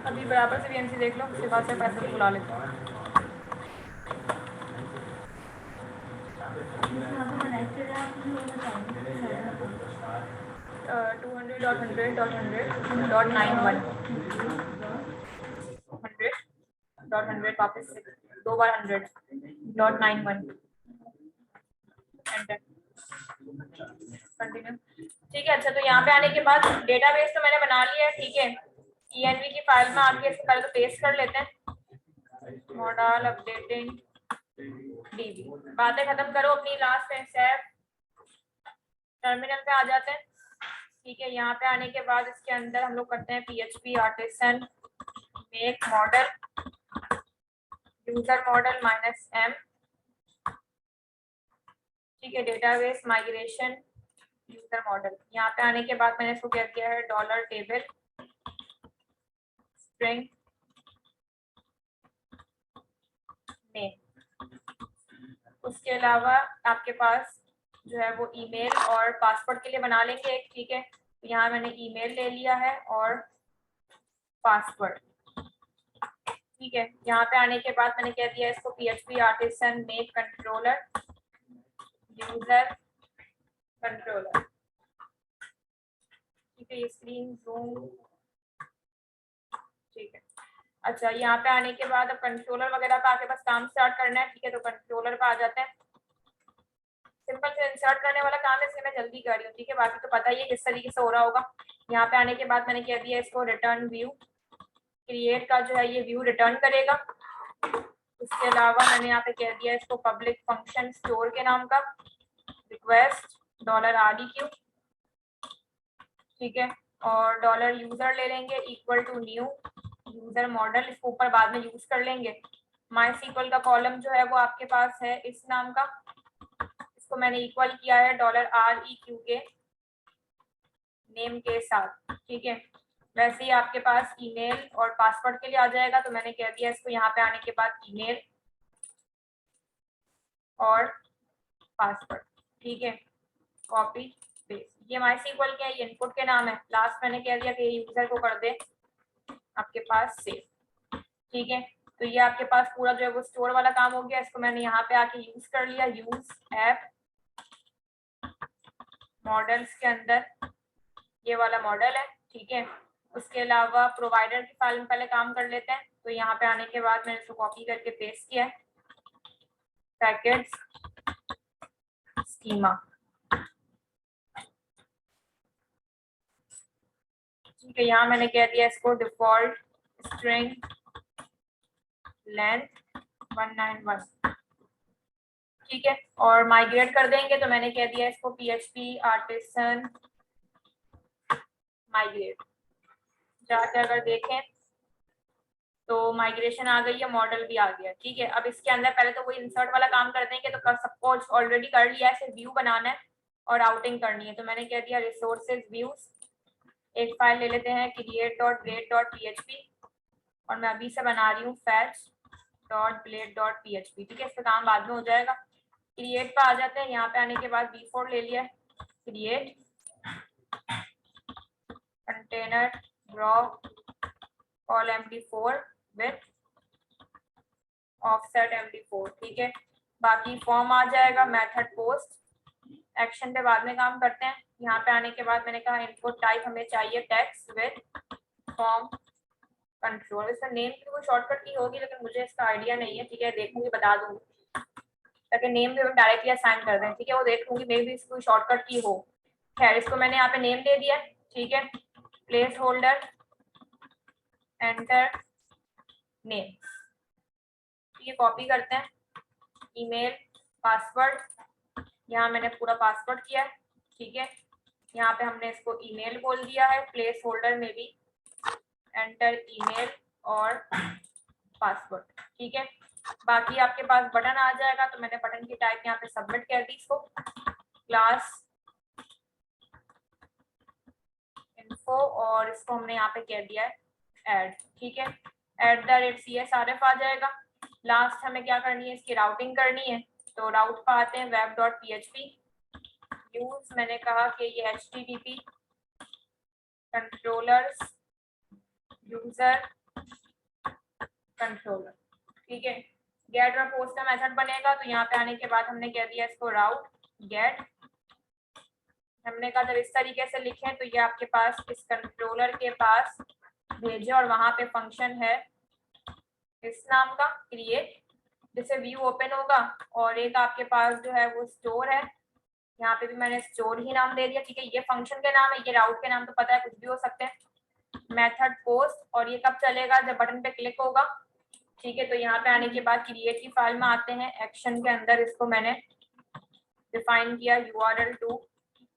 अभी बराबर से वीएनसी देख लो, उसके बाद से पैसे बुला लेते हैं। $200.100.91 वापस से 2 बार 100.91 एंटर कंटिन्यू। ठीक है, अच्छा तो यहाँ पे आने के बाद डेटाबेस तो मैंने बना लिया है, ठीक है। ENV की फाइल में आके इसको पहले तो पेस्ट कर लेते हैं, मॉडल अपडेटिंग DB। बातें खत्म करो अपनी, लास्ट में सेव टर्मिनल पे आ जाते हैं, ठीक है। यहाँ पे आने के बाद इसके अंदर हम लोग करते हैं PHP artisan make model user model -m, ठीक है। Database migration user model. यहाँ पे आने के बाद मैंने इसको क्या किया है, डॉलर टेबल स्ट्रिंग नेम। उसके अलावा आपके पास जो है वो ईमेल और पासवर्ड के लिए बना लेंगे एक, ठीक है। तो यहाँ मैंने ईमेल ले लिया है और पासवर्ड, ठीक है। यहाँ पे आने के बाद मैंने क्या दिया इसको, PHP artisan make controller user controller, ठीक है। ये स्क्रीन जूम, ठीक है। अच्छा यहाँ पे आने के बाद अब कंट्रोलर वगैरह का आपके पास काम स्टार्ट करना है, ठीक है। तो कंट्रोलर पे आ जाते हैं। सिंपल से इंसर्ट करने वाला काम है, इसलिए मैं जल्दी कर रही हूँ, ठीक है। बाकी तो पता ही है किस तरीके से हो रहा होगा। यहाँ पे आने के बाद मैंने क्या दिया इसको, रिटर्न व्यू क्रिएट का जो है ये व्यू रिटर्न करेगा। उसके अलावा मैंने यहाँ पे कह दिया इसको पब्लिक फंक्शन स्टोर के नाम का रिक्वेस्ट $REQ, ठीक है। और डॉलर यूजर ले लेंगे equal to new user model, इसको ऊपर बाद में यूज कर लेंगे। MySQL का कॉलम जो है वो आपके पास है इस नाम का, इसको मैंने इक्वल किया है $REQ के नेम के साथ, ठीक है। वैसे ही आपके पास ईमेल और पासवर्ड के लिए आ जाएगा, तो मैंने कह दिया इसको यहाँ पे आने के बाद ईमेल और पासवर्ड, ठीक है। कॉपी पेस्ट, ये MySQL के ये इनपुट के नाम है। लास्ट मैंने कह दिया कि यूजर को कर दे आपके पास सेव, ठीक है। तो ये आपके पास पूरा जो है वो स्टोर वाला काम हो गया। इसको मैंने यहाँ पे आके यूज कर लिया, यूज ऐप मॉडल्स के अंदर ये वाला मॉडल है, ठीक है। उसके अलावा प्रोवाइडर की फाइल में पहले काम कर लेते हैं। तो यहाँ पे आने के बाद मैंने इसको कॉपी करके पेस्ट किया है, पैकेट्स स्कीमा, ठीक है। यहाँ मैंने कह दिया इसको डिफॉल्ट स्ट्रिंग लेंथ 191, ठीक है। और माइग्रेट कर देंगे, तो मैंने कह दिया इसको PHP आर्टिसन माइग्रेट। जाके अगर देखें तो माइग्रेशन आ गई है, मॉडल भी आ गया, ठीक है। अब इसके अंदर पहले तो वही इंसर्ट वाला काम कर देंगे, तो सब कुछ ऑलरेडी कर लिया है, सिर्फ व्यू बनाना है और आउटिंग करनी है। तो मैंने कह दिया रिसोर्सेज व्यूज, एक फाइल ले लेते हैं create.blade.php और मैं अभी से बना रही हूँ fetch.blade.php, ठीक है। इसका काम बाद में हो जाएगा। क्रिएट पे आ जाते हैं। यहाँ पे आने के बाद B4 ले लिया, create container raw all MD4 with offset MD4, ठीक है। बाकी फॉर्म आ जाएगा, मेथड पोस्ट, एक्शन पे बाद में काम करते हैं। यहाँ पे आने के बाद मैंने कहा इनपुट टाइप हमें चाहिए टेक्स्ट विद फॉर्म कंट्रोल। इसका नेम की कोई शॉर्टकट की होगी, लेकिन मुझे इसका आइडिया नहीं है, ठीक है। देखूंगी, बता दूंगी, ताकि नेम भी हम डायरेक्टली असाइन कर दें, ठीक है। वो देख लूंगी, मे भी इसको शॉर्टकट की हो। खैर, इसको मैंने यहाँ पे नेम दे दिया, ठीक है। प्लेस होल्डर एंटर नेम, ठीक है। कॉपी करते हैं, ईमेल पासवर्ड, यहाँ मैंने पूरा पासवर्ड किया है, ठीक है। यहाँ पे हमने इसको ईमेल बोल दिया है, प्लेस होल्डर में भी एंटर ईमेल और पासवर्ड। ठीक है, बाकी आपके पास बटन आ जाएगा। तो मैंने बटन की टाइप यहाँ पे सबमिट कर दी इसको, क्लास इन्फो, और इसको हमने यहाँ पे कह दिया है ऐड। ठीक है, @CSRF आ जाएगा। लास्ट हमें क्या करनी है, इसकी राउटिंग करनी है। तो राउट पर आते हैं, web.php यूज, मैंने कहा कि ये HTTP कंट्रोलर्स यूजर कंट्रोलर। ठीक है, गेट और पोस्ट का मेथड बनेगा। तो यहाँ पे आने के बाद हमने कह दिया इसको राउट गेट। हमने कहा जब इस तरीके से लिखें तो ये आपके पास इस कंट्रोलर के पास भेजे, और वहां पे फंक्शन है इस नाम का क्रिएट, जिससे व्यू ओपन होगा। और एक आपके पास जो है वो स्टोर है, यहाँ पे भी मैंने स्टोर ही नाम दे दिया। ठीक है, ये फंक्शन के नाम है, ये राउट के नाम तो पता है, कुछ भी हो सकते हैं। मेथड पोस्ट, और ये कब चलेगा, जब बटन पे क्लिक होगा। ठीक है, तो यहाँ पे आने के बाद क्रिएट की फाइल में आते हैं, एक्शन के अंदर इसको मैंने डिफाइन किया URL2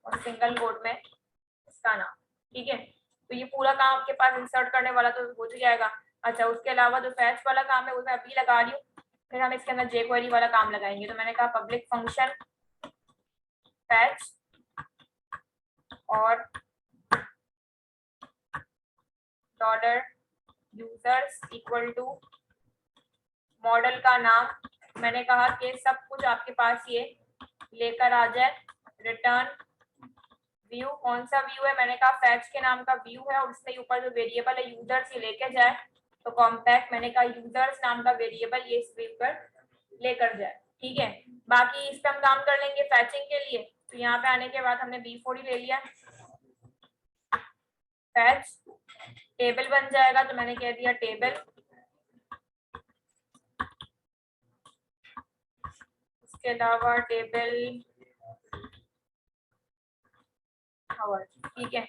और सिंगल कोड में इसका नाम। ठीक है, तो ये पूरा काम आपके पास इंसर्ट करने वाला तो हो जाएगा। अच्छा, उसके अलावा जो फैच वाला काम है वो मैं अभी लगा रही हूँ, फिर हम इसके अंदर jQuery वाला काम लगाएंगे। तो मैंने कहा पब्लिक फंक्शन फैच और dollar users equal to model का नाम। मैंने कहा कि सब कुछ आपके पास ये लेकर आ जाए। रिटर्न व्यू, कौन सा व्यू है, मैंने कहा फैच के नाम का व्यू है, और उसके ऊपर जो वेरिएबल है यूजर्स ये लेके जाए। तो कॉम्पैक्ट, मैंने कहा यूजर्स नाम का वेरिएबल ये इस व्यू पर लेकर जाए। ठीक है, बाकी इस पर हम काम कर लेंगे फैचिंग के लिए। तो यहाँ पे आने के बाद हमने B4 ले लिया, फैच टेबल बन जाएगा। तो मैंने कह दिया टेबल, इसके अलावा टेबल आवर। ठीक है,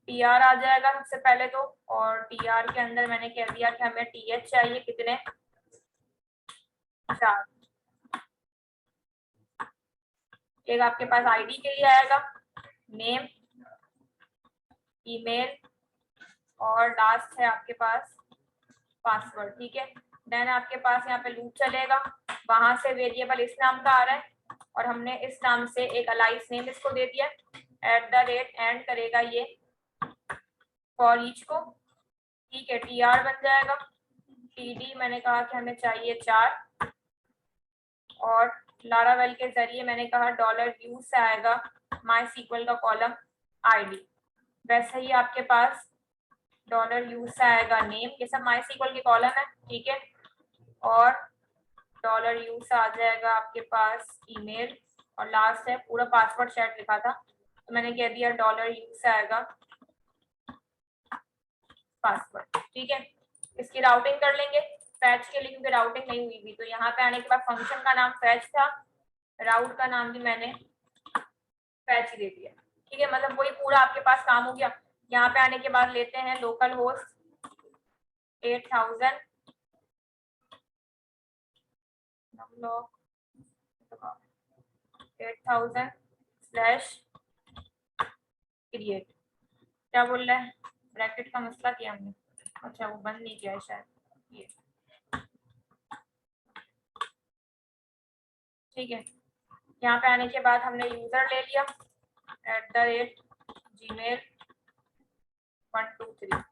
TR आ जाएगा सबसे पहले तो, और TR के अंदर मैंने कह दिया कि हमें TH चाहिए, कितने, 4। एक आपके पास ID के लिए आएगा, नेम, ईमेल, और लास्ट है आपके पास पासवर्ड। ठीक है, देन आपके पास यहाँ पे लूप चलेगा, वहां से वेरिएबल इस नाम का आ रहा है, और हमने इस नाम से एक अलाइस नेम इसको दे दिया, @ एंड करेगा ये फॉर ईच को। ठीक है, TR बन जाएगा, TD मैंने कहा कि हमें चाहिए 4, और लारावेल के जरिए मैंने कहा $view से आएगा MySQL का कॉलम ID। वैसे ही आपके पास $use से आएगा नेम, ये सब MySQL के कॉलम है। ठीक है, और $use आ जाएगा आपके पास ईमेल, और लास्ट है पूरा पासवर्ड सेट लिखा था, तो मैंने कह दिया $use से आएगा पासवर्ड। ठीक है, इसकी राउटिंग कर लेंगे फैच के लिए, क्योंकि राउटिंग नहीं हुई थी। तो यहाँ पे आने के बाद फंक्शन का नाम फैच था, राउट का नाम भी मैंने फैच दे दिया। ठीक है, मतलब वही पूरा आपके पास काम हो गया। यहाँ पे आने के बाद लेते हैं लोकल होस्ट 8000 /create। क्या बोल रहा है, ब्रैकेट का मसला किया हमने, अच्छा वो बंद नहीं किया है शायद ये। ठीक है, यहाँ पे आने के बाद हमने यूजर ले लिया @gmail123।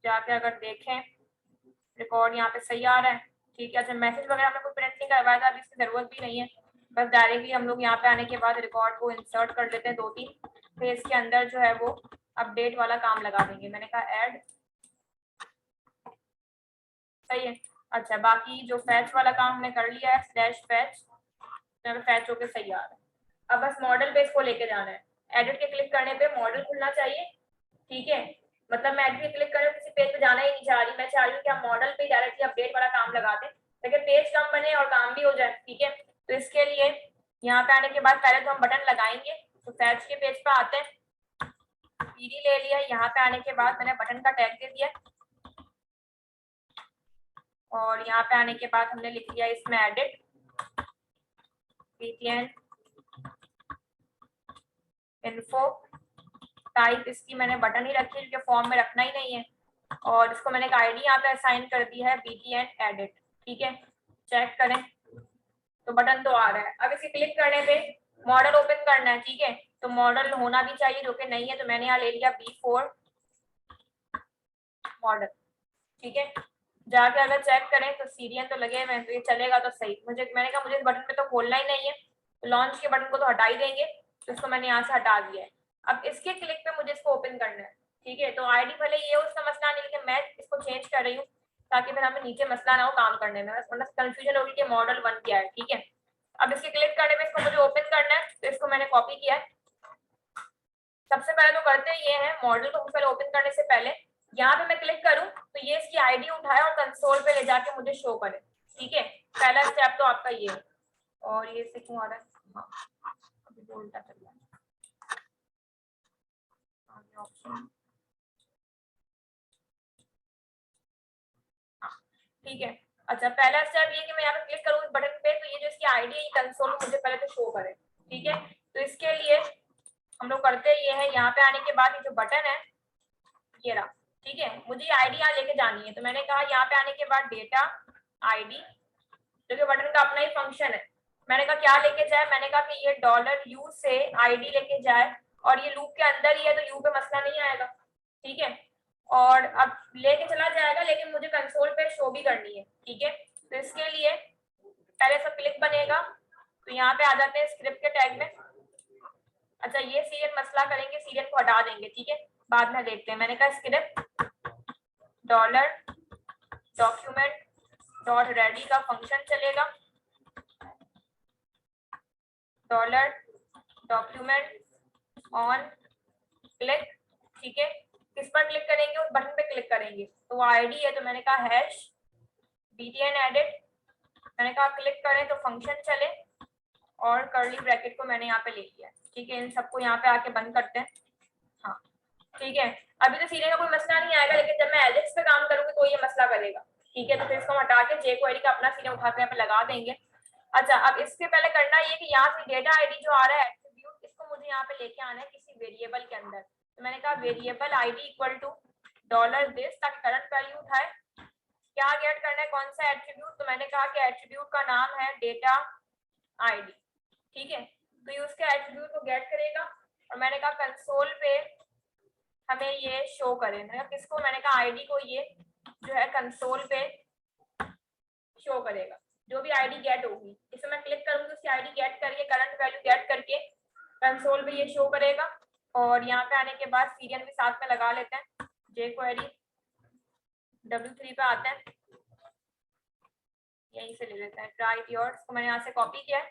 जाके अगर देखें रिकॉर्ड यहाँ पे सही आ रहा है। ठीक है, अच्छा मैसेज वगैरह हमने कोई प्रिंट नहीं करवाया था, अभी इसकी जरूरत भी नहीं है, बस डायरेक्टली हम लोग यहाँ पे आने के बाद रिकॉर्ड को इंसर्ट कर लेते हैं 2-3, फिर इसके अंदर जो है वो अपडेट वाला काम लगा देंगे। मैंने कहा ऐड, सही है। अच्छा, बाकी जो फैच वाला काम हमने कर लिया है /फैच, फैच होके सही आ रहा है। अब बस मॉडल पे इसको लेके जाना है। एडिट के क्लिक करने पे मॉडल खुलना चाहिए। ठीक है, मतलब मैं एडिट पे क्लिक कर किसी पेज पे जाना ही नहीं चाह रही, मैं चाह रही हूँ कि हम मॉडल पे डायरेक्टली अपडेट वाला काम लगा दें, ताकि पेज कम बने और काम भी हो जाए। ठीक है, तो इसके लिए यहाँ पे आने के बाद पहले तो हम बटन लगाएंगे। तो फैच के पेज पे आते हैं, PD ले लिया, यहाँ पे आने के बाद मैंने बटन का टैग दे दिया, और यहाँ पे आने के बाद हमने लिख लिया इसमें एडिट BTN इन्फो। टाइप इसकी मैंने बटन ही रखी, क्योंकि फॉर्म में रखना ही नहीं है। और इसको मैंने एक आईडी यहाँ पे असाइन कर दी है btn edit, ठीक है। चेक करें तो बटन तो आ रहा है। अब इसे क्लिक करने पे मॉडल ओपन करना है, ठीक है। तो मॉडल होना भी चाहिए, जो कि नहीं है, तो मैंने यहाँ ले लिया B4 मॉडल, ठीक है। जाके अगर चेक करें तो सीरियन तो लगे हुए हैं, तो ये चलेगा तो सही। मैंने कहा मुझे इस बटन पे तो खोलना ही नहीं है, तो लॉन्च के बटन को तो हटा ही देंगे, तो इसको मैंने यहाँ से हटा दिया है। अब इसके क्लिक पे मुझे इसको ओपन करना है, ठीक है। तो आईडी भले ये उसका मसला नहीं, लेकिन मैं इसको चेंज कर रही हूँ ताकि फिर हमें नीचे मसला ना हो काम करने में, वरना कंफ्यूजन होगी कि मॉडल 1 क्या है, ठीक है। अब इसके क्लिक करने में इसको मुझे ओपन करना है, तो इसको मैंने कॉपी किया है। सबसे पहले तो करते ये है, मॉडल को पहले ओपन करने से पहले यहाँ पे मैं क्लिक करूं तो ये इसकी आईडी उठाए और कंसोल पे ले जाके मुझे शो करे, ठीक है। पहला स्टेप तो आपका ये है। और ये से क्यों आ रहा है, हाँ अभी तो उल्टा चल रहा है, ऑप्शन, हाँ ठीक है। अच्छा पहला स्टेप ये कि मैं यहाँ पे क्लिक करूँ इस बटन पे, तो ये जो इसकी आईडी है कंसोल में मुझे पहले तो शो करे, ठीक है। तो इसके लिए हम लोग करते ये है, यहाँ पे आने के बाद ये जो बटन है ये रहा, ठीक है। मुझे आईडी यहाँ लेके जानी है, तो मैंने कहा यहाँ पे आने के बाद डेटा आईडी, जो कि बटन का अपना ही फंक्शन है, मैंने कहा क्या लेके जाए, मैंने कहा कि ये $u से आईडी लेके जाए, और ये लूप के अंदर ही है तो यू पे मसला नहीं आएगा, ठीक है। और अब लेके चला जाएगा, लेकिन मुझे कंसोल पे शो भी करनी है, ठीक है। तो इसके लिए पहले सब क्लिक बनेगा, तो यहाँ पे आ जाते हैं स्क्रिप्ट के टैग में। अच्छा ये सीरियल मसला करेंगे, सीरियल को हटा देंगे, ठीक है, बाद में देखते हैं। मैंने कहा स्क्रिप्ट $document डॉट रेडी का फंक्शन चलेगा, $document ऑन क्लिक, ठीक है। किस पर क्लिक करेंगे, उस बटन पे क्लिक करेंगे, तो वो आईडी है, तो मैंने कहा हैश btn edit, मैंने कहा क्लिक करें तो फंक्शन चले, और कर्ली ब्रैकेट को मैंने यहाँ पे ले लिया, ठीक है। इन सबको यहाँ पे आके बंद करते हैं, हाँ ठीक है। अभी तो सीरियल का कोई मसला नहीं आएगा, लेकिन जब मैं एजेक्स पे काम करूंगी तो ये मसला करेगा, ठीक है। तो फिर इसको हटा के jQuery का अपना सीरियल उठा के यहाँ पे लगा देंगे। अच्छा अब इसके पहले करना ये कि यहाँ से डेटा आईडी जो आ रहा है एट्रीब्यूट, इसको मुझे यहाँ पे लेके आना है किसी वेरिएबल के अंदर, तो मैंने कहा variable ID equal to $this, ताकि करंट वैल्यू उठाए। क्या गेट करना है, कौन सा एट्रीब्यूट, तो मैंने कहा कि एट्रीब्यूट का नाम है डेटा आईडी, ठीक है। तो ये उसके एट्रीब्यूट को गेट करेगा, और मैंने कहा कंसोल पे हमें ये शो करे, किसको, मैंने कहा आईडी को, ये जो है कंसोल पे शो करेगा, जो भी आईडी गेट होगी। इसमें मैं क्लिक करूंगी, उसकी आईडी गेट करके करंट वैल्यू गेट करके कंसोल पे ये शो करेगा। और यहाँ पे आने के बाद सीरियल भी साथ में लगा लेते हैं, jQuery W3 पे आते हैं, यहीं से ले लेते हैं ट्राई योर्स को, मैंने यहाँ से कॉपी किया है,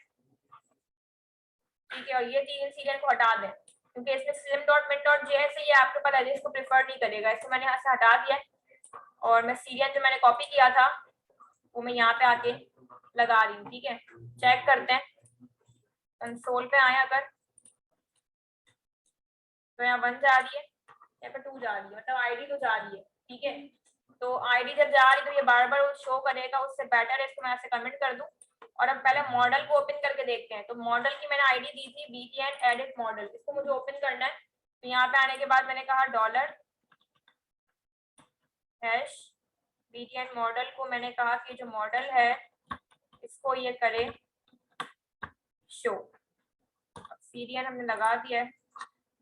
ठीक है। और ये तीन सीरियल को हटा दें, क्योंकि इसमें slim.min.js है, ये आपके पास एजेस को प्रेफर नहीं करेगा, इसको मैंने यहाँ से हटा दिया। और मैं सीरियल जो मैंने कॉपी किया था वो मैं यहाँ पे आके लगा रही हूँ, ठीक है। चेक करते हैं, कंसोल पे आए अगर, तो यहाँ 1 जा रही है, यहाँ पे 2 जा रही है, मतलब आईडी तो जा रही है, ठीक है। तो आईडी जब जा रही है तो ये बार बार शो करेगा, उससे बेटर है इसको मैं ऐसे कमेंट कर दूं। और अब पहले मॉडल को ओपन करके देखते हैं। तो मॉडल की मैंने आईडी दी थी btn edit मॉडल, इसको मुझे ओपन करना है। तो यहाँ पे आने के बाद मैंने कहा $हैश btn मॉडल को, मैंने कहा कि जो मॉडल है इसको ये करे शो। सीरियल हमने लगा दिया है।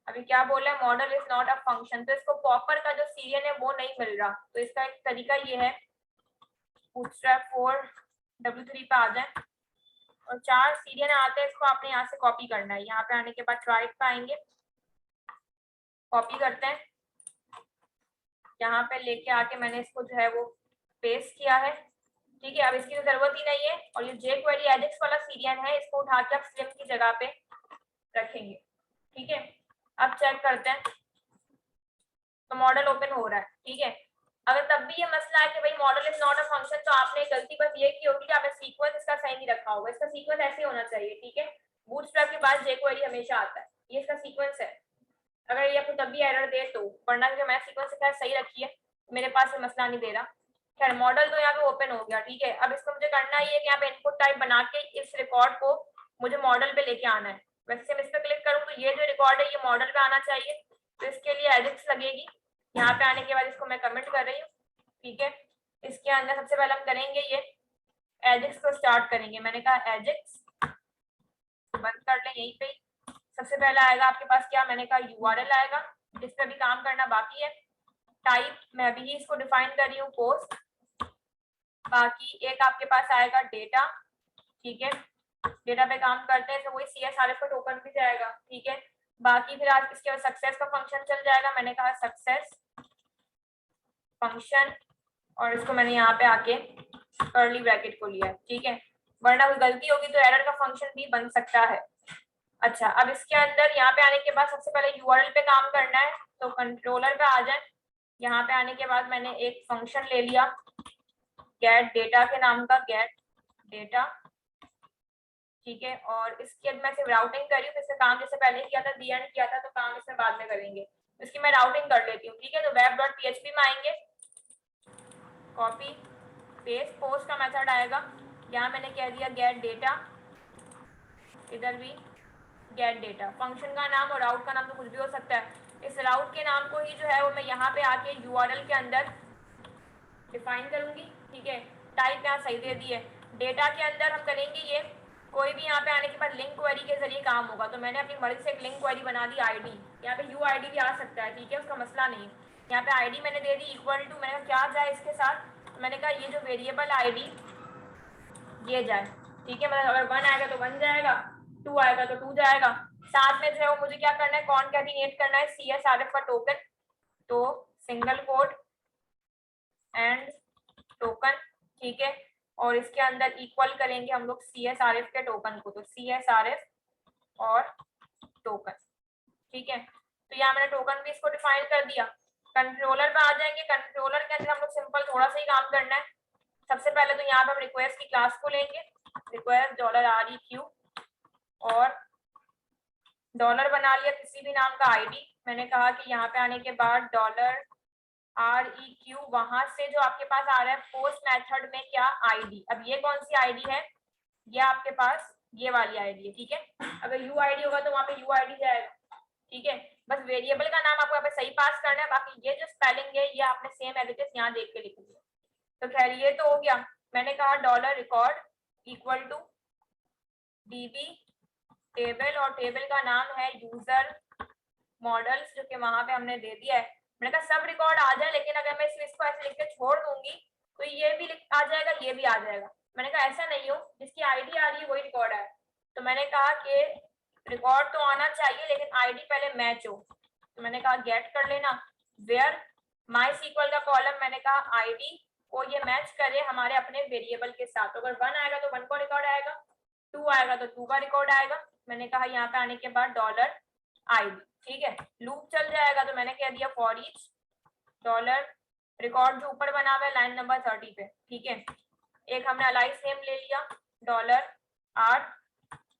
अभी क्या बोला है, model is not a function, तो इसको पॉपर का जो सीरियल है वो नहीं मिल रहा, तो इसका एक तरीका ये है, बूटस्ट्रैप 4 W3 पे आ जाए, और 4 सीरियल आते हैं, इसको आपने यहाँ से कॉपी करना है। यहाँ पे आने के बाद राइट पे आएंगे, कॉपी करते हैं, यहाँ पे लेके आके मैंने इसको जो है वो पेस्ट किया है, ठीक है। अब इसकी तो जरूरत ही नहीं है। और ये jQuery एजेक्स वाला सीरियल है, इसको उठा के आप स्लिम की जगह पे रखेंगे, ठीक है। अब चेक करते हैं, तो मॉडल ओपन हो रहा है, ठीक है। अगर तब भी ये मसला है कि भाई model is not a function, तो आपने गलती बस ये की होगी कि आपने सीक्वेंस इसका सही नहीं रखा होगा। इसका सीक्वेंस ऐसे होना चाहिए, ठीक है। बूटस्ट्रैप के बाद jQuery हमेशा आता है, ये इसका सीक्वेंस है। अगर ये आपको तब भी एरर दे तो, वरना जो मैं सीक्वेंस सही रखी है, मेरे पास ये मसला नहीं दे रहा। खैर मॉडल तो यहाँ पे ओपन हो गया, ठीक है। अब इसको मुझे करना ही है कि यहाँ पे इनपुट टाइप बना के इस रिकॉर्ड को मुझे मॉडल पे लेके आना है। वैसे मैं इस पे क्लिक करूँ तो ये जो रिकॉर्ड है ये मॉडल पे आना चाहिए, तो इसके लिए एजेक्स लगेगी, यहाँ पे आने के बाद इसको मैं कमेंट कर रही हूँ, ठीक है। इसके अंदर सबसे पहले हम करेंगे ये एजेक्स को स्टार्ट करेंगे। मैंने कहा एजेक्स बंद कर लें यहीं पे। सबसे पहला आएगा आपके पास क्या, मैंने कहा यूआरएल आएगा, जिस पे भी काम करना बाकी है। टाइप मैं अभी ही इसको डिफाइन कर रही हूँ पोस्ट। बाकी एक आपके पास आएगा डेटा, ठीक है। डेटा पे काम करते हैं तो वही CSRF का टोकन भी जाएगा, ठीक है। बाकी फिर आज इसके बाद सक्सेस का फंक्शन चल जाएगा। मैंने कहा सक्सेस फंक्शन, और इसको मैंने यहाँ पे आके कर्ली ब्रैकेट को लिया, ठीक है। वरना कोई गलती होगी तो एरर का फंक्शन भी बन सकता है। अच्छा, अब इसके अंदर यहाँ पे आने के बाद सबसे पहले यूआरएल पे काम करना है, तो कंट्रोलर पे आ जाए। यहाँ पे आने के बाद मैंने एक फंक्शन ले लिया गेट डेटा के नाम का, गेट डेटा, ठीक है। और इसके मैं सिर्फ राउटिंग करी हूँ, इसका काम जैसे पहले किया था दी एंड किया था, तो काम इसमें बाद में करेंगे। इसकी मैं राउटिंग कर लेती हूँ, ठीक है। तो web.php में आएंगे, कॉपी पेस्ट, पोस्ट का मेथड आएगा। यहाँ मैंने कह दिया गेट डेटा, इधर भी गेट डेटा। फंक्शन का नाम और राउट का नाम तो कुछ भी हो सकता है। इस राउट के नाम को ही जो है वो मैं यहाँ पे आके यूआरएल के अंदर डिफाइन करूंगी, ठीक है। टाइप यहाँ सही दे दी है। डेटा के अंदर हम करेंगे ये, कोई भी यहाँ पे आने के बाद लिंक क्वेरी के जरिए काम होगा। तो मैंने अपनी मर्जी से एक लिंक क्वेरी बना दी आईडी, यहाँ पे UID भी आ सकता है, ठीक है, उसका मसला नहीं। यहाँ पे आईडी मैंने दे दी इक्वल टू, मैंने क्या जाए इसके साथ, तो मैंने कहा ये जो वेरिएबल आईडी ये जाए, ठीक है। मतलब अगर 1 आएगा तो 1 जाएगा, 2 आएगा तो 2 जाएगा। साथ में जो है वो मुझे क्या करना है, कॉनकैटिनेट करना है CSRF का टोकन। तो सिंगल कोड एंड टोकन, ठीक है। और इसके अंदर इक्वल करेंगे हम लोग CSRF के टोकन को, तो CSRF और टोकन, ठीक है। तो यहाँ मैंने टोकन भी इसको डिफाइन कर दिया। कंट्रोलर पे आ जाएंगे। कंट्रोलर के अंदर हम लोग सिंपल थोड़ा सा ही काम करना है। सबसे पहले तो यहाँ पे हम रिक्वेस्ट की क्लास को लेंगे, रिक्वेस्ट $REQ, और डॉलर बना लिया किसी भी नाम का आईडी। मैंने कहा कि यहाँ पे आने के बाद $REQ, वहां से जो आपके पास आ रहा है पोस्ट मेथड में क्या आईडी। अब ये कौन सी आईडी है, ये आपके पास ये वाली आईडी है, ठीक है। अगर UID होगा तो वहां पे UID जाएगा, ठीक है। बस वेरिएबल का नाम आपको यहाँ पे सही पास करना है, बाकी ये जो स्पेलिंग है ये आपने सेम एज इट इज यहाँ देख के लिख दिया। तो खैर ये तो हो गया। मैंने कहा $record equal to DB table, और टेबल का नाम है यूजर मॉडल्स, जो कि वहां पे हमने दे दिया है। मैंने कहा सब रिकॉर्ड आ जाए, लेकिन अगर मैं इसको ऐसे लिख के छोड़ दूंगी तो ये भी आ जाएगा, ये भी आ जाएगा। मैंने कहा ऐसा नहीं हो, जिसकी आईडी आ रही है वही रिकॉर्ड आए। तो मैंने कहा कि रिकॉर्ड तो आना चाहिए लेकिन आईडी पहले मैच हो। तो मैंने कहा गेट कर लेना वेयर MySQL का कॉलम, मैंने कहा आईडी को ये मैच करे हमारे अपने वेरिएबल के साथ। तो अगर 1 आएगा तो 1 का रिकॉर्ड आएगा, 2 आएगा तो 2 का रिकॉर्ड आएगा। मैंने कहा यहाँ पे आने के बाद $ID, ठीक है। लूप चल जाएगा, तो मैंने कह दिया फॉर ईच डॉलर रिकॉर्ड जो ऊपर बना हुआ है लाइन नंबर 30 पे, ठीक है। एक हमने अलाइस नेम ले लिया $R,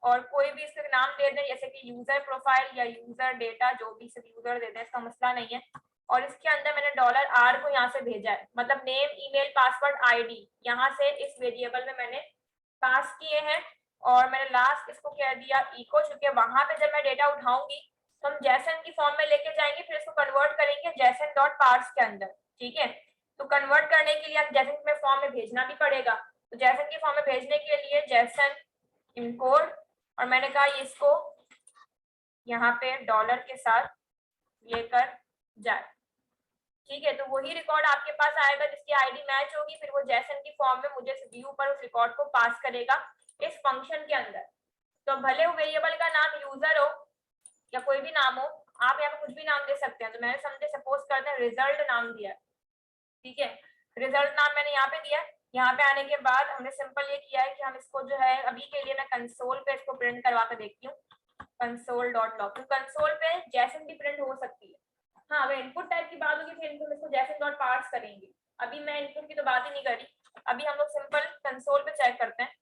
और कोई भी इसका नाम दे दें, जैसे कि यूजर प्रोफाइल या यूजर डेटा, जो भी सिर्फ यूजर दे दें, इसका मसला नहीं है। और इसके अंदर मैंने $R को यहाँ से भेजा है, मतलब नेम, ईमेल, पासवर्ड, आईडी यहाँ से इस वेरिएबल में मैंने पास किए हैं। और मैंने लास्ट इसको कह दिया इको, चूंकि वहां पे जब मैं डेटा उठाऊंगी तो हम जैसन की फॉर्म में लेके जाएंगे, फिर इसको कन्वर्ट करेंगे जैसन डॉट पार्स के अंदर, ठीक है। तो कन्वर्ट करने के लिए जैसन में फॉर्म में भेजना भी पड़ेगा। तो जैसन की फॉर्म में भेजने के लिए जैसन इनकोड, और मैंने कहा इसको यहाँ पे डॉलर के साथ लेकर जाए, ठीक है। तो वही रिकॉर्ड आपके पास आएगा जिसकी आईडी मैच होगी, फिर वो जैसन की फॉर्म में मुझे व्यू पर उस रिकॉर्ड को पास करेगा इस फंक्शन के अंदर। तो भले वो वेरिएबल का नाम यूजर हो या कोई भी नाम हो, आप यहाँ पे कुछ भी नाम दे सकते हैं। तो मैंने समझे सपोज करते हैं रिजल्ट नाम दिया, ठीक है। रिजल्ट नाम मैंने यहाँ पे दिया। यहाँ पे आने के बाद हमने सिंपल ये किया है कि हम इसको जो है अभी के लिए मैं कंसोल पे इसको प्रिंट करवा कर देखती हूँ, console.log। तो कंसोल पे जैसन भी प्रिंट हो सकती है। हाँ, अगर इनपुट टाइप की बात होगी फिर इनको इसको जैसन डॉट पार्स करेंगे। अभी मैं इनपुट की तो बात ही नहीं करी, अभी हम लोग सिंपल कंसोल पे चेक करते हैं।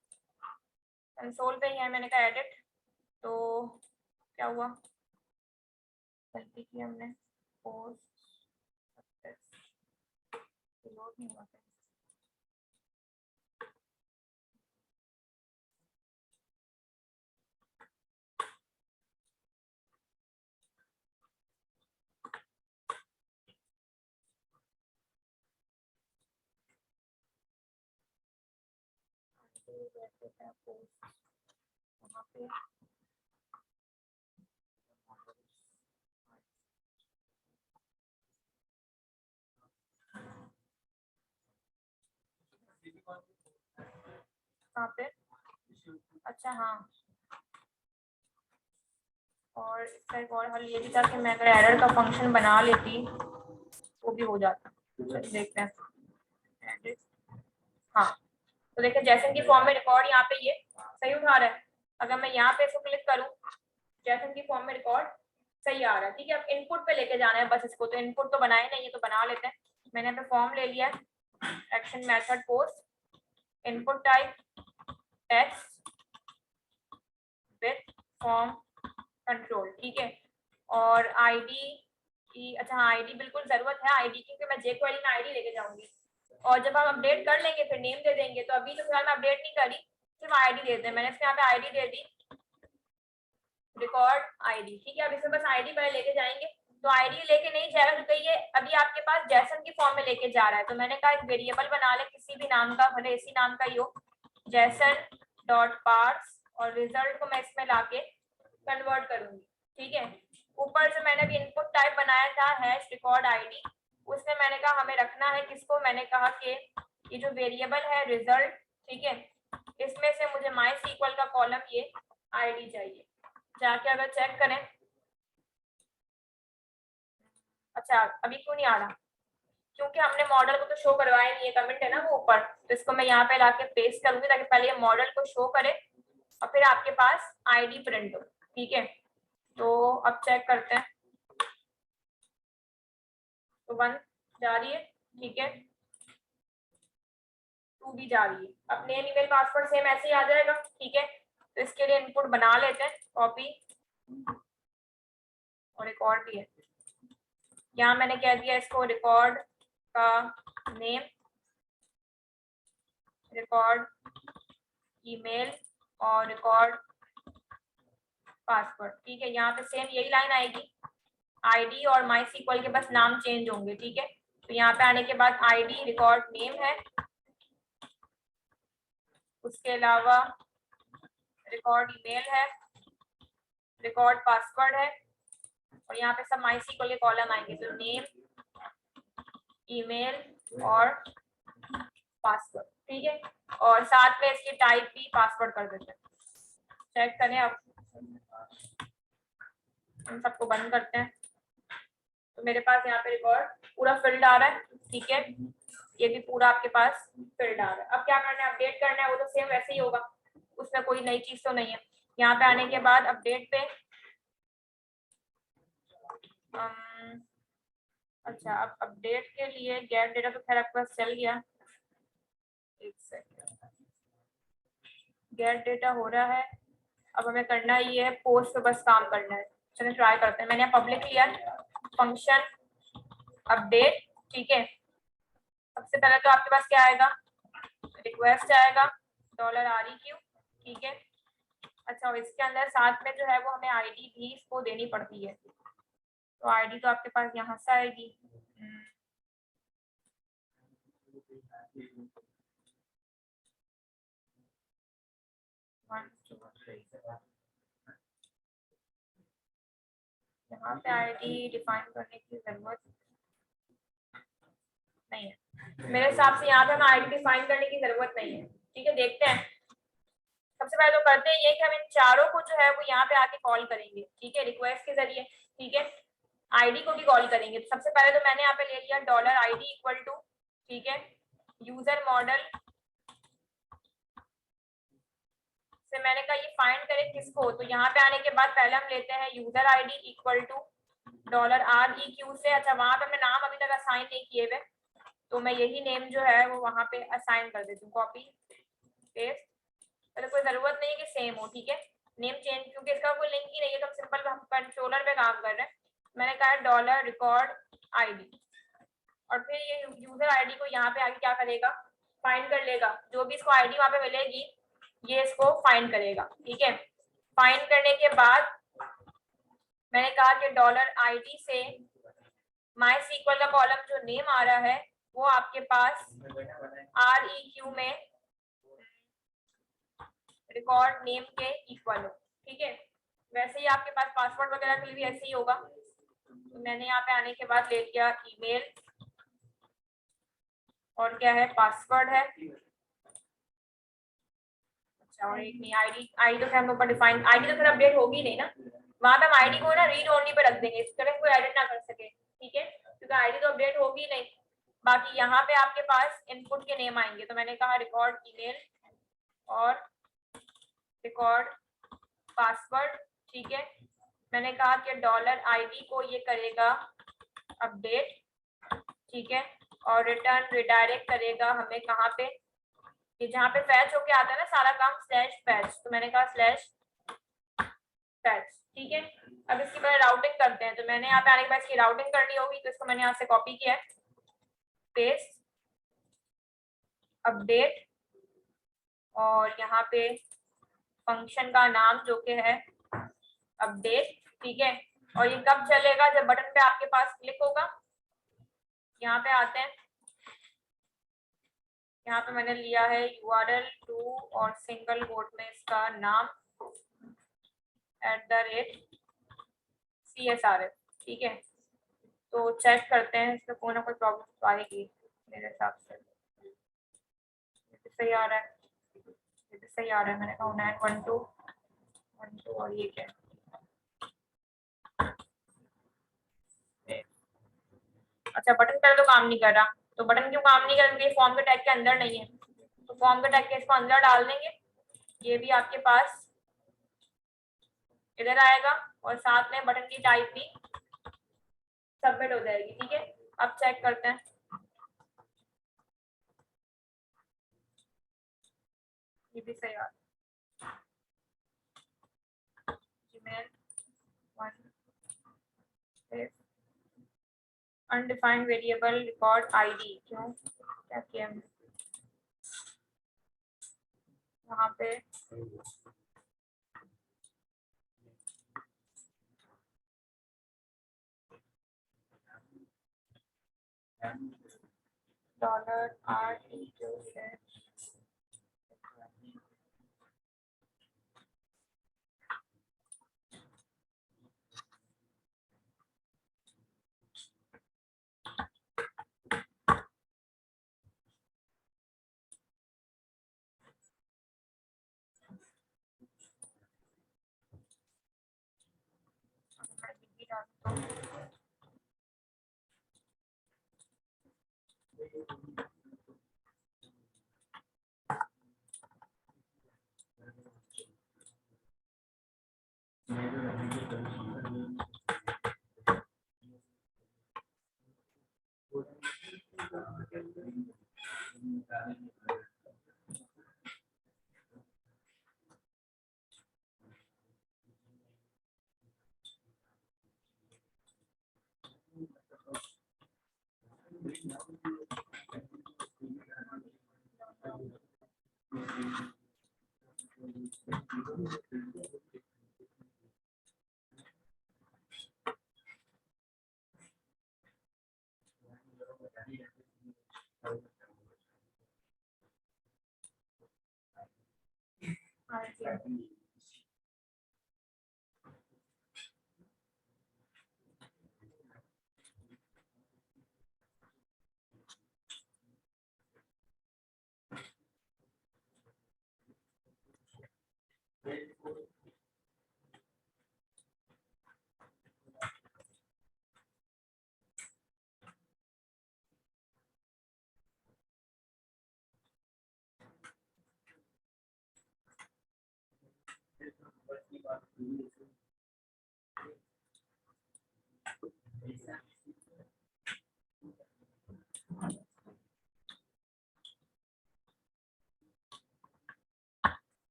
कंसोल पे ही है, मैंने कहा एडिट, तो क्या हुआ, गलती की हमने, पोस्ट लोड नहीं हुआ। कहाँ पे? अच्छा हाँ, और इसका एक और हल ये भी था कि मैं अगर एरर का फंक्शन बना लेती वो भी हो जाता। चलिए देखते हैं। हाँ, तो देखिए जैसन की फॉर्म में रिकॉर्ड यहाँ पे ये सही उठा रहा है। अगर मैं यहाँ पे इसको क्लिक करूँ, जैसन की फॉर्म में रिकॉर्ड सही आ रहा है। ठीक है, अब इनपुट पे लेके जाना है बस इसको। तो इनपुट तो बनाए नहीं है, तो बना लेते हैं। मैंने यहाँ पे फॉर्म ले लिया है, action method post, input type text with form control. ठीक है, और आईडी की, अच्छा हाँ आईडी बिल्कुल जरूरत है आईडी की, क्योंकि मैं जे क्वेरी में आईडी लेके जाऊंगी। और जब हम अपडेट कर लेंगे फिर नेम दे देंगे। तो अभी तो फिलहाल मैं अपडेट नहीं करी, सिर्फ आईडी दे दें। मैंने इसके यहाँ पे आईडी दे दी, रिकॉर्ड आईडी। ठीक है, अब इसमें बस आईडी पहले लेके जाएंगे। तो आईडी लेके नहीं जाएगा क्योंकि ये अभी आपके पास जैसन की फॉर्म में लेके जा रहा है। तो मैंने कहा एक वेरिएबल बना ले किसी भी नाम का, भले इसी नाम का ही हो, जैसन डॉट पार्स, और रिजल्ट को मैं इसमें लाके कन्वर्ट करूंगी। ठीक है, ऊपर से मैंने भी इनपुट टाइप बनाया था हैश रिकॉर्ड आईडी, उसमें मैंने कहा हमें रखना है किसको, मैंने कहा कि ये जो वेरिएबल है रिजल्ट, ठीक है, इसमें से मुझे माई सीक्वल का कॉलम ये आईडी चाहिए। जाके अगर चेक करें, अच्छा अभी क्यों नहीं आ रहा, क्योंकि हमने मॉडल को तो शो करवाया नहीं है, कमेंट है ना वो ऊपर। तो इसको मैं यहाँ पे लाके पेस्ट करूंगी ताकि पहले ये मॉडल को शो करे और फिर आपके पास आईडी प्रिंट हो। ठीक है, तो अब चेक करते हैं। तो 1 जा रही है, ठीक है, 2 भी जा रही है। अब नेम ईमेल पासवर्ड सेम ऐसे ही आ जाएगा। ठीक है, तो इसके लिए इनपुट बना लेते हैं, कॉपी, और एक और भी है यहाँ मैंने कह दिया इसको रिकॉर्ड का नेम, रिकॉर्ड ईमेल और रिकॉर्ड पासवर्ड। ठीक है, यहाँ पे सेम यही लाइन आएगी, आईडी और माई सीक्वल के बस नाम चेंज होंगे। ठीक है, तो यहाँ पे आने के बाद आईडी रिकॉर्ड नेम है, उसके अलावा रिकॉर्ड ईमेल है, रिकॉर्ड पासवर्ड है, और यहाँ पे सब माई सीक्वल के कॉलम आएंगे। तो नेम, ईमेल और पासवर्ड। ठीक है, और साथ में इसकी टाइप भी पासवर्ड कर देते हैं। चेक करें, अब इन सबको बंद करते हैं। तो मेरे पास यहाँ पे रिकॉर्ड पूरा फिल्ड आ रहा है। ठीक है, ये भी पूरा आपके पास फिल्ड आ रहा है। अब क्या करना है, अपडेट करना है, वो तो सेम वैसे ही होगा, उसमें कोई नई चीज तो नहीं है। यहाँ पे आने के बाद अपडेट पे अच्छा, अब अपडेट के लिए गेट डेटा तो खैर आपके पास चल गया, एक सेकंड, गेट डेटा हो रहा है। अब हमें करना ये है पोस्ट पे बस काम करना है। चलिए ट्राई करते हैं। मैंने पब्लिक लिया फंक्शन अपडेट। ठीक है, सबसे पहले तो आपके पास क्या आएगा, रिक्वेस्ट आएगा $REQ। ठीक है, अच्छा, और इसके अंदर साथ में जो है वो हमें आईडी भी इसको देनी पड़ती है। तो आईडी तो आपके पास यहाँ से आएगी, यहाँ पे आईडी डिफाइन करने की जरूरत नहीं है मेरे हिसाब से। यहाँ पे हमें आईडी डिफाइन करने की जरूरत नहीं है। ठीक है, देखते हैं। सबसे पहले तो करते हैं ये कि हम इन चारों को जो है वो यहाँ पे आके कॉल करेंगे। ठीक है, रिक्वेस्ट के जरिए। ठीक है, आईडी को भी कॉल करेंगे। तो सबसे पहले तो मैंने यहाँ पे ले लिया $ID इक्वल टू, ठीक है, यूजर मॉडल से मैंने कहा ये फाइंड करें किसको। तो यहाँ पे आने के बाद पहले हम लेते हैं user ID equal to $REQ से। अच्छा, वहां पे मैं नाम अभी तक असाइन नहीं किए हुए, तो मैं यही नेम जो है वो वहां पे असाइन कर देती हूँ, कॉपी पेस्ट। तो कोई जरूरत नहीं है कि सेम हो। ठीक है, नेम चेंज क्योंकि इसका कोई लिंक ही नहीं है, तो सिंपल हम कंट्रोलर पे काम कर रहे हैं। मैंने कहा $RECORD और फिर ये यूजर आईडी को यहाँ पे आके क्या करेगा, फाइंड कर लेगा। जो भी इसको आईडी वहां पे मिलेगी ये इसको फाइंड करेगा। ठीक है, फाइंड करने के बाद मैंने कहा कि $ID से माई सीक्वल का कॉलम जो नेम आ रहा है वो आपके पास REQ में रिकॉर्ड नेम के इक्वल हो, ठीक है। वैसे ही आपके पास पासवर्ड वगैरह के लिए भी ऐसे ही होगा। तो मैंने यहाँ पे आने के बाद ले लिया ईमेल और क्या है पासवर्ड है। अच्छा और एक नहीं आईडी, आईडी तो हम ऊपर डिफाइन, आईडी तो फिर अपडेट होगी नहीं ना, वहां पे हम आईडी को ना रीड ओनली पे रख देंगे, इस तरह कोई एडिट ना कर सके, ठीक है, क्योंकि आईडी तो अपडेट होगी नहीं। बाकी यहाँ पे आपके पास इनपुट के नेम आएंगे, तो मैंने कहा रिकॉर्ड ईमेल और रिकॉर्ड पासवर्ड, ठीक है। मैंने कहा कि $id को ये करेगा अपडेट, ठीक है, और रिटर्न रिडायरेक्ट करेगा हमें कहाँ पे, कि जहाँ पे फैच होके आता है ना सारा काम स्लैश फैच, तो मैंने कहा स्लैश फैच, ठीक है। अब इसकी पहले राउटिंग करते हैं, तो मैंने यहाँ पे आने के बाद इसकी राउटिंग करनी होगी, तो इसको मैंने यहाँ से कॉपी किया है, पेस्ट अपडेट, और यहाँ पे फंक्शन का नाम जो कि है अपडेट, ठीक है। और ये कब चलेगा, जब बटन पे आपके पास क्लिक होगा। यहाँ पे आते हैं, यहाँ पे मैंने लिया है URL 2 और सिंगल कोट में इसका नाम @CSRF, ठीक है। तो चेक करते हैं इसमें कोई ना कोई प्रॉब्लम तो आएगी मेरे हिसाब से। सही आ रहा है, सही आ रहा है, मैंने कहा 912 और ये क्या है, अच्छा बटन पहले तो काम नहीं कर रहा, तो बटन क्यों काम नहीं कर रहा, क्योंकि फॉर्म के टैग के अंदर नहीं है, तो फॉर्म के टैग के इसको अंदर डाल देंगे, ये भी आपके पास इधर आएगा, और साथ में बटन की टाइप भी सबमिट हो जाएगी, ठीक है। अब चेक करते हैं, ये भी सही आ रहा है, Gmail 1 undefined variable record ID, क्यों क्या किया हमने वहाँ पे, $RE2 से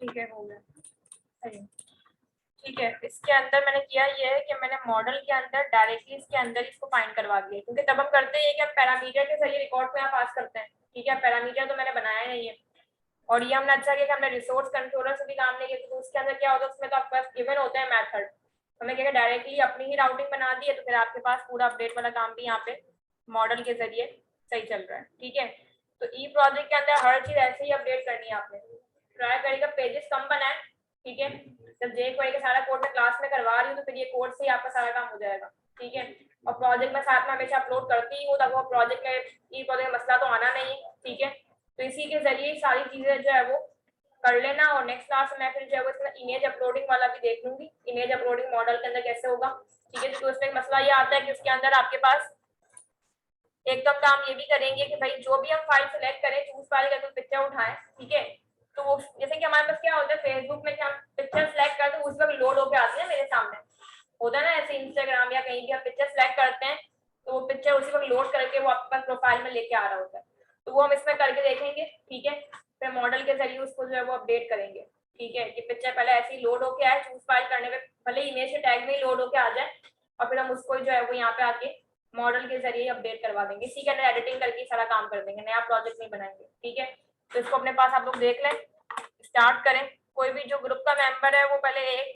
ठीक है, हो गया। सही, ठीक है। इसके अंदर मैंने किया ये है कि मैंने मॉडल के अंदर डायरेक्टली इसके अंदर इसको फाइंड करवा दिया, क्योंकि तब हम करते हैं कि हम पैरामीटर के जरिए रिकॉर्ड को यहाँ पास करते हैं। ठीक है, पैरामीटर तो मैंने बनाया नहीं है। और ये हमने अच्छा किया कि हमने रिसोर्स कंट्रोलर से भी काम नहीं किया, तो उसके अंदर क्या होता है, उसमें तो आपके पास गिवन होते हैं मेथड। हमने क्या डायरेक्टली अपनी ही राउटिंग बना दी है, तो फिर आपके पास पूरा अपडेट वाला काम भी यहाँ पे मॉडल के जरिए सही चल रहा है। ठीक है, तो ई प्रोजेक्ट के अंदर हर चीज ऐसे ही अपडेट करनी है आपने। ट्राई करिएगा पेजेस कम बनाए। ठीक है, जब जे क्वेरी का सारा कोड मैं क्लास में करवा रही हूँ तो फिर ये कोड से ही आपका सारा काम हो जाएगा। ठीक है, और प्रोजेक्ट में साथ में हमेशा अपलोड करती ही हूँ, तब वो प्रोजेक्ट में ई प्रोजेक्ट में मसला तो आना नहीं है। ठीक है, तो इसी के जरिए सारी चीजें जो है वो कर लेना। और नेक्स्ट क्लास में मैं फिर जो है वो इसमें इमेज अपलोडिंग वाला भी देख लूंगी, इमेज अपलोडिंग मॉडल के अंदर कैसे होगा। ठीक है, तो उसमें मसला ये आता है कि उसके अंदर आपके पास एक तो काम ये भी करेंगे कि भाई जो भी हम फाइल सेलेक्ट करें, चूज फाइल का तो पिक्चर उठाएं। ठीक है, तो वो जैसे कि हमारे पास क्या होता है फेसबुक में, कि हम पिक्चर सेलेक्ट करते हैं उस वक्त लोड होकर आती है मेरे सामने, होता है ना। ऐसे इंस्टाग्राम या कहीं भी हम पिक्चर सेलेक्ट करते हैं तो वो पिक्चर उसी वक्त लोड करके वो आपके पास प्रोफाइल में लेके आ रहा होता है। तो वो हम इसमें करके देखेंगे। ठीक है, फिर मॉडल के जरिए उसको जो है वो अपडेट करेंगे। ठीक है, कि पिक्चर पहले ऐसे ही लोड होके आए, चूज फाइल करने में भले इमेज के टैग में ही लोड होके आ जाए, और फिर हम उसको जो है वो यहाँ पे आके मॉडल के जरिए अपडेट करवा देंगे। इसी के अंदर एडिटिंग करके सारा काम कर देंगे, नया प्रोजेक्ट नहीं बनाएंगे। ठीक है, तो इसको अपने पास आप लोग देख लें, स्टार्ट करें। कोई भी जो ग्रुप का मेंबर है वो पहले एक